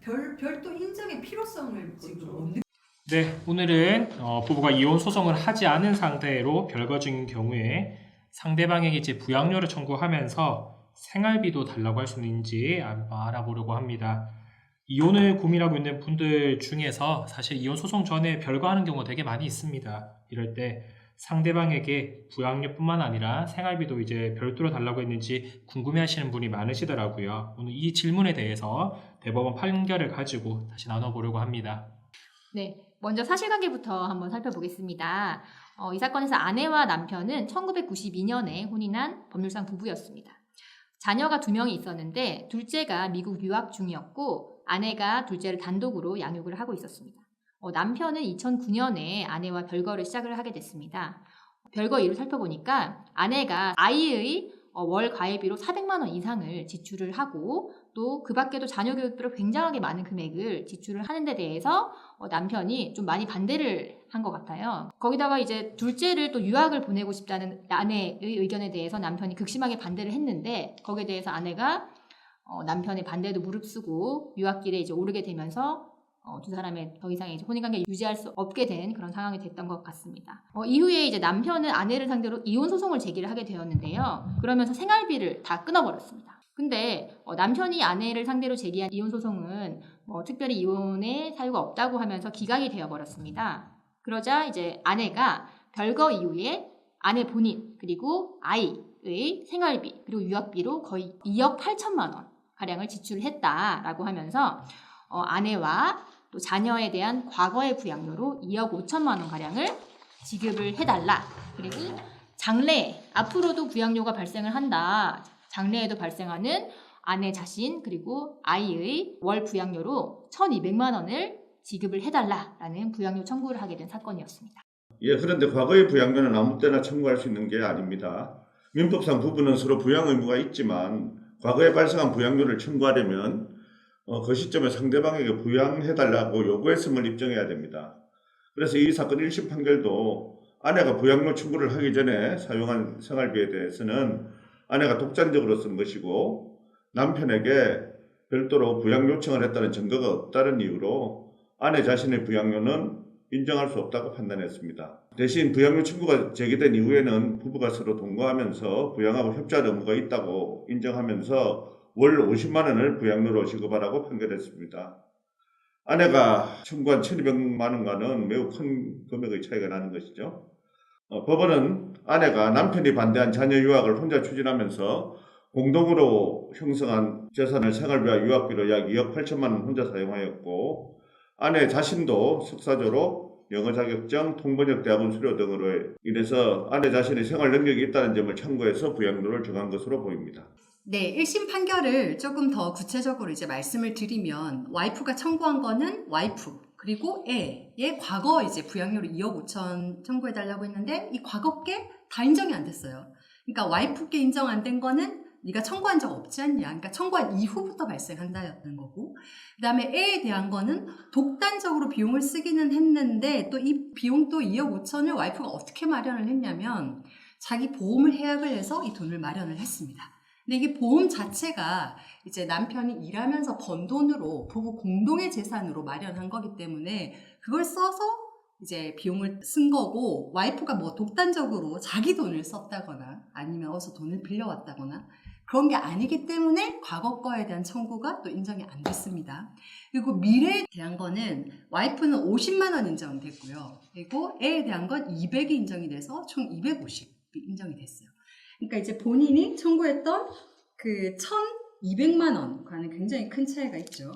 별도 인정의 필요성을 지금 없는. 네, 오늘은 부부가 이혼 소송을 하지 않은 상태로 별거진 경우에 상대방에게 이제 부양료를 청구하면서 생활비도 달라고 할 수 있는지 알아보려고 합니다. 이혼을 고민하고 있는 분들 중에서 사실 이혼 소송 전에 별거하는 경우가 되게 많이 있습니다. 이럴 때 상대방에게 부양료뿐만 아니라 생활비도 이제 별도로 달라고 했는지 궁금해하시는 분이 많으시더라고요. 오늘 이 질문에 대해서 대법원 판결을 가지고 다시 나눠보려고 합니다. 네, 먼저 사실관계부터 한번 살펴보겠습니다. 이 사건에서 아내와 남편은 1992년에 혼인한 법률상 부부였습니다. 자녀가 2명이 있었는데 둘째가 미국 유학 중이었고 아내가 둘째를 단독으로 양육을 하고 있었습니다. 남편은 2009년에 아내와 별거를 시작을 하게 됐습니다. 별거 이유를 살펴보니까 아내가 아이의 월 과외비로 400만 원 이상을 지출을 하고 또 그 밖에도 자녀 교육비로 굉장하게 많은 금액을 지출을 하는 데 대해서 남편이 좀 많이 반대를 한 것 같아요. 거기다가 이제 둘째를 또 유학을 보내고 싶다는 아내의 의견에 대해서 남편이 극심하게 반대를 했는데 거기에 대해서 아내가 남편의 반대도 무릅쓰고 유학길에 이제 오르게 되면서 두 사람의 더 이상의 이제 혼인관계를 유지할 수 없게 된 그런 상황이 됐던 것 같습니다. 이후에 이제 남편은 아내를 상대로 이혼 소송을 제기를 하게 되었는데요. 그러면서 생활비를 다 끊어버렸습니다. 근데 남편이 아내를 상대로 제기한 이혼 소송은 특별히 이혼의 사유가 없다고 하면서 기각이 되어버렸습니다. 그러자 이제 아내가 별거 이후에 아내 본인 그리고 아이의 생활비 그리고 유학비로 거의 2억 8천만 원 가량을 지출했다라고 하면서 아내와 또 자녀에 대한 과거의 부양료로 2억 5천만 원 가량을 지급을 해달라. 그리고 장래 앞으로도 부양료가 발생을 한다. 장래에도 발생하는 아내 자신 그리고 아이의 월 부양료로 1,200만 원을 지급을 해달라라는 부양료 청구를 하게 된 사건이었습니다. 예, 그런데 과거의 부양료는 아무 때나 청구할 수 있는 게 아닙니다. 민법상 부부는 서로 부양 의무가 있지만 과거에 발생한 부양료를 청구하려면 그 시점에 상대방에게 부양해달라고 요구했음을 입증해야 됩니다. 그래서 이 사건 1심 판결도 아내가 부양료 청구를 하기 전에 사용한 생활비에 대해서는 아내가 독단적으로 쓴 것이고 남편에게 별도로 부양 요청을 했다는 증거가 없다는 이유로 아내 자신의 부양료는 인정할 수 없다고 판단했습니다. 대신 부양료 청구가 제기된 이후에는 부부가 서로 동거하면서 부양하고 협조할 의무가 있다고 인정하면서 월 50만 원을 부양료로 지급하라고 판결했습니다. 아내가 청구한 1,200만 원과는 매우 큰 금액의 차이가 나는 것이죠. 법원은 아내가 남편이 반대한 자녀 유학을 혼자 추진하면서 공동으로 형성한 재산을 생활비와 유학비로 약 2억 8천만 원 혼자 사용하였고 아내 자신도 석사조로 영어 자격증, 통번역 대학원 수료 등으로 인해서 아내 자신이 생활 능력이 있다는 점을 참고해서 부양료를 정한 것으로 보입니다. 네, 1심 판결을 조금 더 구체적으로 이제 말씀을 드리면 와이프가 청구한 거는 와이프 그리고 애의 과거 이제 부양료를 2억 5천 청구해달라고 했는데 이 과거께 다 인정이 안 됐어요. 그러니까 와이프께 인정 안 된 거는 네가 청구한 적 없지 않냐. 그러니까 청구한 이후부터 발생한다는 거고 그 다음에 애에 대한 거는 독단적으로 비용을 쓰기는 했는데 또 이 비용도 2억 5천을 와이프가 어떻게 마련을 했냐면 자기 보험을 해약을 해서 이 돈을 마련을 했습니다. 근데 이게 보험 자체가 이제 남편이 일하면서 번 돈으로 부부 공동의 재산으로 마련한 거기 때문에 그걸 써서 이제 비용을 쓴 거고 와이프가 뭐 독단적으로 자기 돈을 썼다거나 아니면 어디서 돈을 빌려왔다거나 그런 게 아니기 때문에 과거 거에 대한 청구가 또 인정이 안 됐습니다. 그리고 미래에 대한 거는 와이프는 50만 원 인정됐고요. 그리고 애에 대한 건 200이 인정이 돼서 총 250이 인정이 됐어요. 그러니까 이제 본인이 청구했던 그 1,200만 원과는 굉장히 큰 차이가 있죠.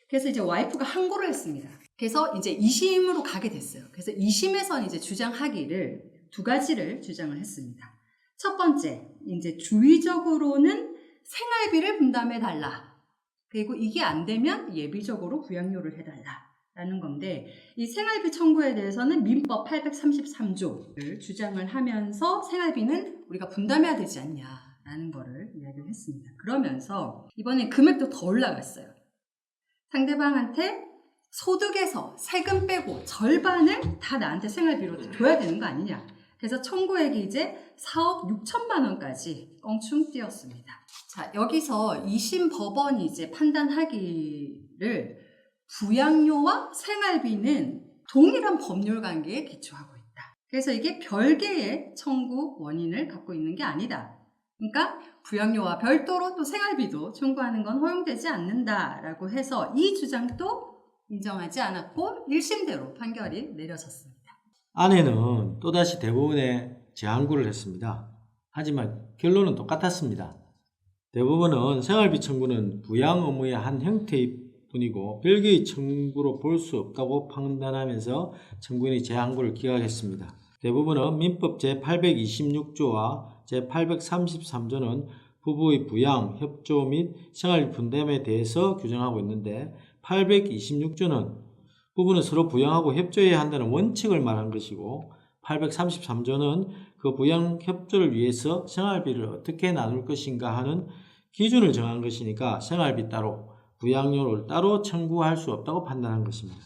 그래서 이제 와이프가 항고를 했습니다. 그래서 이제 2심으로 가게 됐어요. 그래서 2심에서는 이제 주장하기를 두 가지를 주장을 했습니다. 첫 번째, 이제 주의적으로는 생활비를 분담해달라. 그리고 이게 안 되면 예비적으로 부양료를 해달라라는 건데 이 생활비 청구에 대해서는 민법 833조를 주장을 하면서 생활비는 우리가 분담해야 되지 않냐라는 거를 이야기를 했습니다. 그러면서 이번에 금액도 더 올라갔어요. 상대방한테 소득에서 세금 빼고 절반을 다 나한테 생활비로 줘야 되는 거 아니냐. 그래서 청구액이 이제 4억 6천만 원까지 껑충 뛰었습니다. 자, 여기서 2심 법원이 이제 판단하기를 부양료와 생활비는 동일한 법률 관계에 기초하고 있다. 그래서 이게 별개의 청구 원인을 갖고 있는 게 아니다. 그러니까 부양료와 별도로 또 생활비도 청구하는 건 허용되지 않는다라고 해서 이 주장도 인정하지 않았고 1심대로 판결이 내려졌습니다. 아내는 또다시 대법원에 재항고를 했습니다. 하지만 결론은 똑같았습니다. 대법원은 생활비 청구는 부양 의무의 한 형태일 뿐이고 별개의 청구로 볼 수 없다고 판단하면서 청구인의 재항고를 기각했습니다. 대법원은 민법 제826조와 제833조는 부부의 부양, 협조 및 생활비 분담에 대해서 규정하고 있는데 826조는 부부는 서로 부양하고 협조해야 한다는 원칙을 말한 것이고 833조는 그 부양 협조를 위해서 생활비를 어떻게 나눌 것인가 하는 기준을 정한 것이니까 생활비 따로 부양료를 따로 청구할 수 없다고 판단한 것입니다.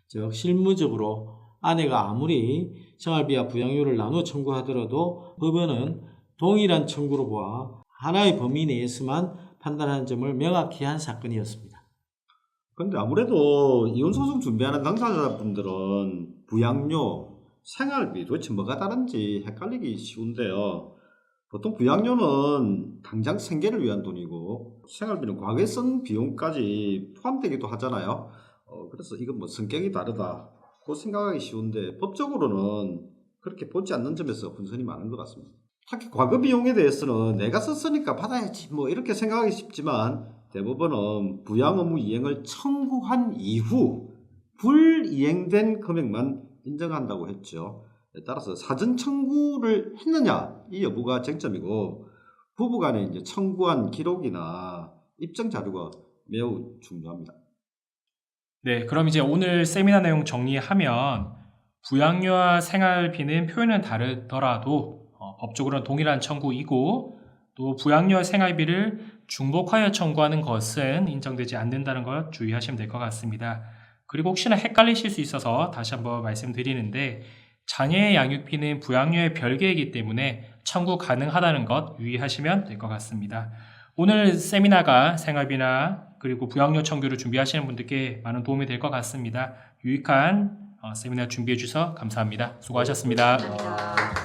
즉 실무적으로 아내가 아무리 생활비와 부양료를 나누어 청구하더라도 법원은 동일한 청구로 보아 하나의 범위 내에서만 판단하는 점을 명확히 한 사건이었습니다. 근데 아무래도 이혼소송 준비하는 당사자분들은 부양료, 생활비 도대체 뭐가 다른지 헷갈리기 쉬운데요. 보통 부양료는 당장 생계를 위한 돈이고 생활비는 과거에 쓴 비용까지 포함되기도 하잖아요. 그래서 이건 뭐 성격이 다르다고 생각하기 쉬운데 법적으로는 그렇게 보지 않는 점에서 분선이 많은 것 같습니다. 특히 과거 비용에 대해서는 내가 썼으니까 받아야지 뭐 이렇게 생각하기 쉽지만 대법원은 부양 의무 이행을 청구한 이후 불이행된 금액만 인정한다고 했죠. 따라서 사전 청구를 했느냐 이 여부가 쟁점이고 부부간에 이제 청구한 기록이나 입증 자료가 매우 중요합니다. 네, 그럼 이제 오늘 세미나 내용 정리하면 부양료와 생활비는 표현은 다르더라도 법적으로는 동일한 청구이고 또 부양료와 생활비를 중복하여 청구하는 것은 인정되지 않는다는 것 주의하시면 될 것 같습니다. 그리고 혹시나 헷갈리실 수 있어서 다시 한번 말씀드리는데 자녀의 양육비는 부양료의 별개이기 때문에 청구 가능하다는 것 유의하시면 될 것 같습니다. 오늘 세미나가 생활비나 그리고 부양료 청구를 준비하시는 분들께 많은 도움이 될 것 같습니다. 유익한 세미나 준비해 주셔서 감사합니다. 수고하셨습니다. 감사합니다.